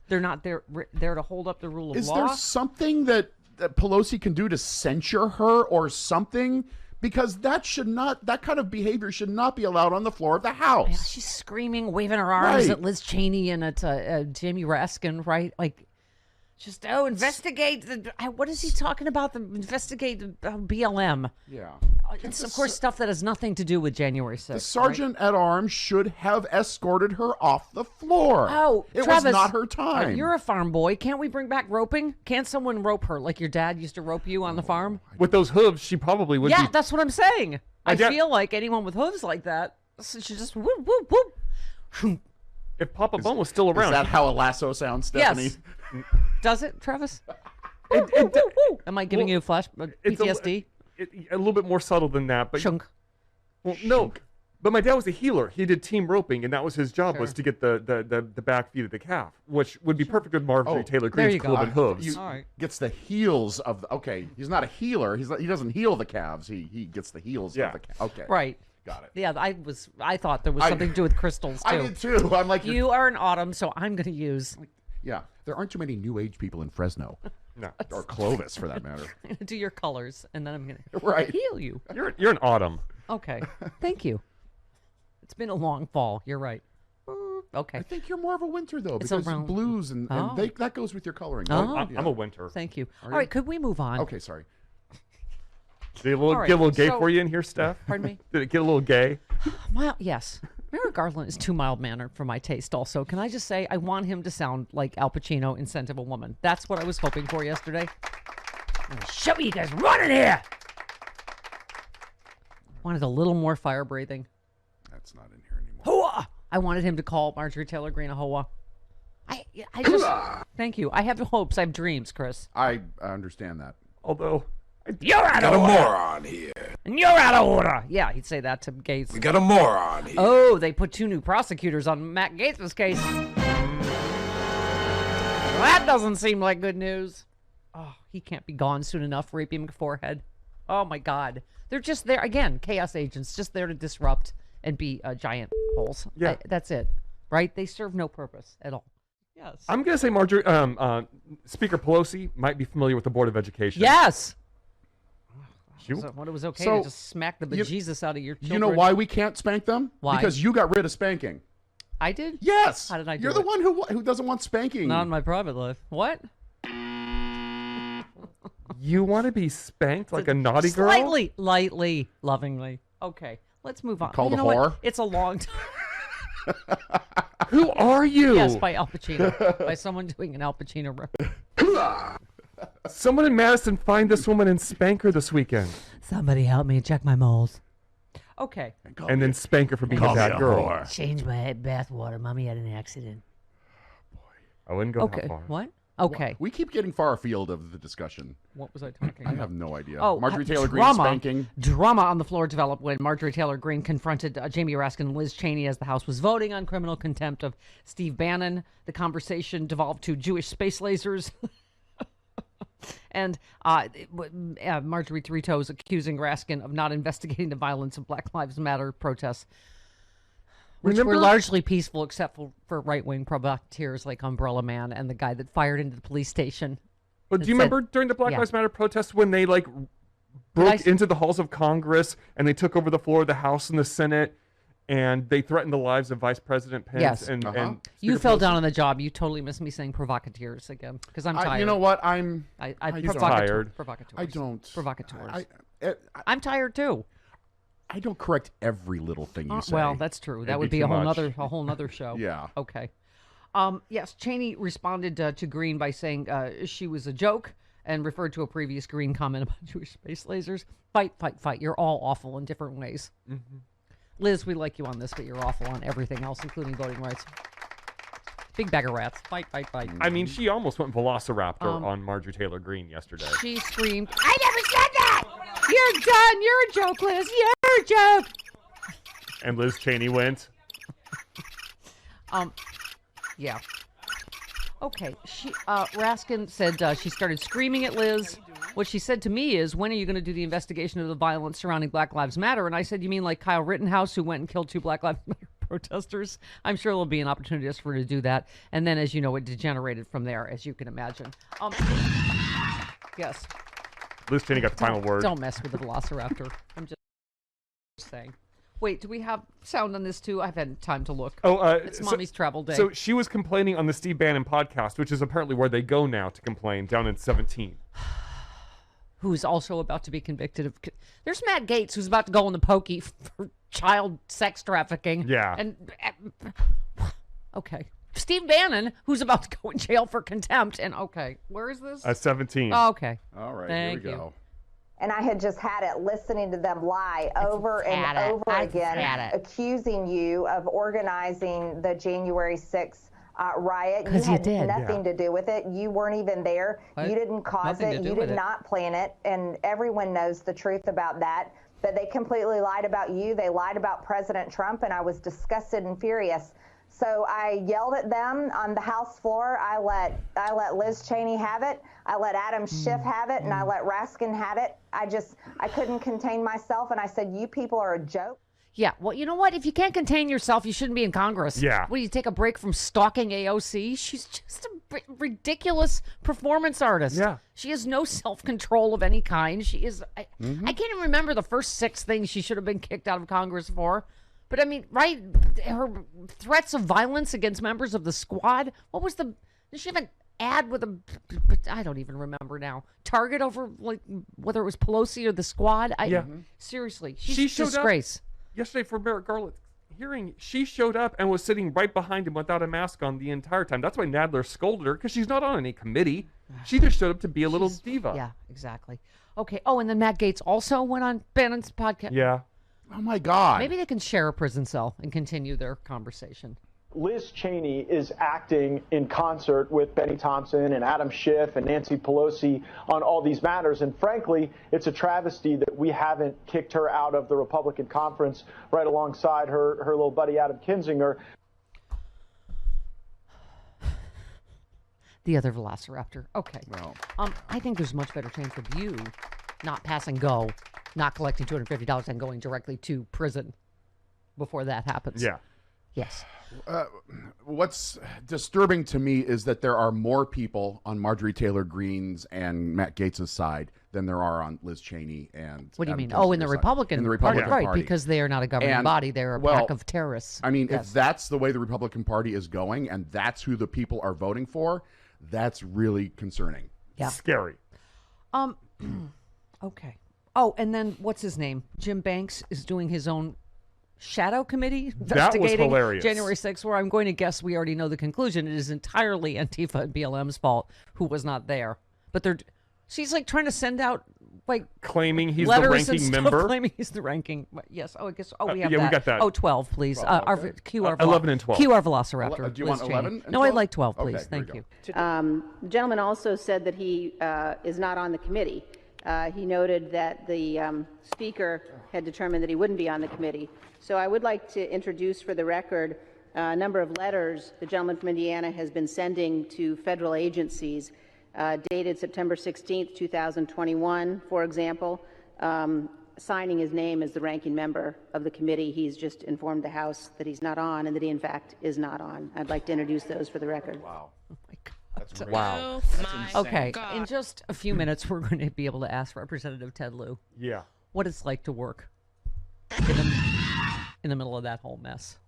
They're not there to hold up the rule of law. Is there something that Pelosi can do to censure her or something? Because that kind of behavior should not be allowed on the floor of the House. Yeah, she's screaming, waving her arms at Liz Cheney and at Jamie Raskin, right? Like, just, investigate. What is he talking about? Investigate BLM. Yeah. It's, of course, stuff that has nothing to do with January 6th. The sergeant at arms should have escorted her off the floor. Oh, it Travis, was not her time. You're a farm boy. Can't we bring back roping? Can't someone rope her like your dad used to rope you on the farm? With those hooves, she probably would be. Yeah, that's what I'm saying. I feel like anyone with hooves like that should just whoop, whoop, whoop. If Papa Bone was still around. Is that how a lasso sounds, Stephanie? Yes. Does it, Travis? Woo, woo, woo, woo. Am I giving you PTSD? A little bit more subtle than that, but Shunk. Well, no, but my dad was a healer. He did team roping, and that was his job, was to get the back feet of the calf, which would be perfect with Marjorie Taylor Greene's cloven hooves. Gets the heels of the. Okay, he's not a healer. He doesn't heal the calves. He gets the heels of the calves. Okay, right. Got it. Yeah, I thought there was something to do with crystals too. I did too. I'm like, you are an autumn, so I'm going to use. Yeah, there aren't too many New Age people in Fresno. No. Or Clovis, for that matter. I'm going to do your colors, and then I'm going to heal you. You're an autumn. Okay. Thank you. It's been a long fall. You're right. Okay. I think you're more of a winter, though, It's because around- blues and that goes with your coloring. Oh. I'm a winter. Thank you. Are All right, could we move on? Okay, sorry. Did it get a little gay for you in here, Steph? Pardon me? Did it get a little gay? Yes. Merrick Garland is too mild-mannered for my taste also. Can I just say I want him to sound like Al Pacino in Scent of a Woman. That's what I was hoping for yesterday. Show me you guys running here! Wanted a little more fire-breathing. That's not in here anymore. Hoa! I wanted him to call Marjorie Taylor Greene a hoa. I just... Thank you. I have hopes. I have dreams, Chris. I understand that. Although... You're out of order. We got a moron here. And you're out of order. Yeah, he'd say that to Gates. We got a moron here. Oh, they put 2 new prosecutors on Matt Gates' case. Well, that doesn't seem like good news. Oh, he can't be gone soon enough, raping forehead. Oh, my God. They're just there, again, chaos agents, just there to disrupt and be giant holes. Yeah. That's it, right? They serve no purpose at all. Yes. I'm going to say Speaker Pelosi might be familiar with the Board of Education. Yes. So it was okay to just smack the bejesus out of your children. You know why we can't spank them? Why? Because you got rid of spanking. I did? Yes. How did I do You're it? the one who doesn't want spanking. Not in my private life. What? You want to be spanked like a naughty girl? Slightly, lightly, lovingly. Okay, let's move on. Called you a know whore? what? It's a long time. Who are you? Yes, by Al Pacino. By someone doing an Al Pacino reference. Someone in Madison find this woman and spank her this weekend. Somebody help me check my moles. Okay. And then spank her for being a bad girl. Change my bath water. Mommy had an accident. I wouldn't go that Okay. far. What? Okay. We keep getting far afield of the discussion. What was I talking I about? have no idea. Oh, Marjorie Taylor Greene drama. spanking. Drama on the floor developed when Marjorie Taylor Greene confronted Jamie Raskin and Liz Cheney as the House was voting on criminal contempt of Steve Bannon. The conversation devolved to Jewish space lasers. And Marjorie Three Toes accusing Raskin of not investigating the violence of Black Lives Matter protests, which were largely peaceful except for right-wing provocateurs like Umbrella Man and the guy that fired into the police station. But do you remember during the Black Lives Matter protests when they broke into the halls of Congress and they took over the floor of the House and the Senate and they threatened the lives of Vice President Pence? Yes. And you fell down on the job. You totally missed me saying provocateurs again because I'm tired. You know what? I'm tired. Provocateurs. I don't. Provocateurs. I'm tired too. I don't correct every little thing you say. Well, that's true. That would be a whole nother show. Yeah. Okay. Yes, Cheney responded to Greene by saying she was a joke and referred to a previous Greene comment about Jewish space lasers. Fight, fight, fight. You're all awful in different ways. Mm-hmm. Liz, we like you on this, but you're awful on everything else, including voting rights. Big bag of rats. Fight, fight, fight. I mean, she almost went Velociraptor on Marjorie Taylor Greene yesterday. She screamed, I never said that! You're done. You're a joke, Liz. You're You're a joke. And Liz Cheney went. Yeah. Okay. Raskin said she started screaming at Liz. What she said to me is, when are you going to do the investigation of the violence surrounding Black Lives Matter? And I said, you mean like Kyle Rittenhouse, who went and killed 2 Black Lives Matter protesters? I'm sure there'll be an opportunity just for her to do that. And then, as you know, it degenerated from there, as you can imagine. Yes. Liz Cheney got the final word. Don't mess with the Velociraptor. I'm just saying. Wait, do we have sound on this too? I've had time to look. It's Mommy's travel day. So she was complaining on the Steve Bannon podcast, which is apparently where they go now to complain, down in 17. Who's also about to be convicted of... There's Matt Gaetz, who's about to go in the pokey for child sex trafficking. Yeah. And... okay. Steve Bannon, who's about to go in jail for contempt. And okay, where is this? 17. Oh, okay. All right, Thank here we you. go. And I had just had it listening to them lie over and over again, accusing you of organizing the January 6th riot. You had nothing to do with it. You weren't even there. What? You didn't cause it. You did not plan it. And everyone knows the truth about that. But they completely lied about you. They lied about President Trump. And I was disgusted and furious. So I yelled at them on the House floor. I let Liz Cheney have it. I let Adam Schiff have it, and I let Raskin have it. I couldn't contain myself, and I said, you people are a joke. Yeah, well, you know what? If you can't contain yourself, you shouldn't be in Congress. Yeah. What, do you take a break from stalking AOC? She's just a ridiculous performance artist. Yeah. She has no self-control of any kind. She is... I can't even remember the first 6 things she should have been kicked out of Congress for. But I mean, right, her threats of violence against members of the squad. What was did she have an ad with I don't even remember now. Target over, like, whether it was Pelosi or the squad? Seriously, she's a disgrace. Yesterday for Merrick Garland's hearing, she showed up and was sitting right behind him without a mask on the entire time. That's why Nadler scolded her, because she's not on any committee. She just showed up to be a little diva. Yeah, exactly. Okay, and then Matt Gaetz also went on Bannon's podcast. Yeah. Oh, my God. Maybe they can share a prison cell and continue their conversation. Liz Cheney is acting in concert with Benny Thompson and Adam Schiff and Nancy Pelosi on all these matters. And frankly, it's a travesty that we haven't kicked her out of the Republican conference right alongside her little buddy Adam Kinzinger. The other Velociraptor. Okay. Well. I think there's a much better chance of you not passing go, not collecting $250 and going directly to prison before that happens. Yeah. Yes. What's disturbing to me is that there are more people on Marjorie Taylor Greene's and Matt Gaetz's side than there are on Liz Cheney and... What do you Adam mean? Kinzinger's In the side. Republican, In the Republican Party. Party. Right, because they are not a governing body. They're a pack of terrorists. I mean, Yes. if that's the way the Republican Party is going and that's who the people are voting for, that's really concerning. Yeah. Scary. Okay. Oh, and then what's his name? Jim Banks is doing his own shadow committee investigating hilarious. January 6th, where I'm going to guess we already know the conclusion. It is entirely Antifa and BLM's fault, who was not there. But she's like trying to send out like claiming he's the letters and ranking stuff, member. Claiming he's the ranking. Yes. Oh, I guess. Oh, we have yeah, that. we got that. Oh, 12, please. Our QR 11 and 12. QR Velociraptor. Do you want Liz 11 Cheney. and No, 12? I'd like 12, please. Okay, Thank here you. we go. The gentleman also said that he is not on the committee. He noted that the speaker had determined that he wouldn't be on the committee. So I would like to introduce for the record a number of letters the gentleman from Indiana has been sending to federal agencies dated September 16th, 2021, for example, signing his name as the ranking member of the committee. He's just informed the House that he's not on and that he, in fact, is not on. I'd like to introduce those for the record. Wow. Oh, my God. That's great. Wow. Okay, in just a few minutes, we're going to be able to ask Representative Ted Lieu Yeah. what it's like to work in the middle of that whole mess.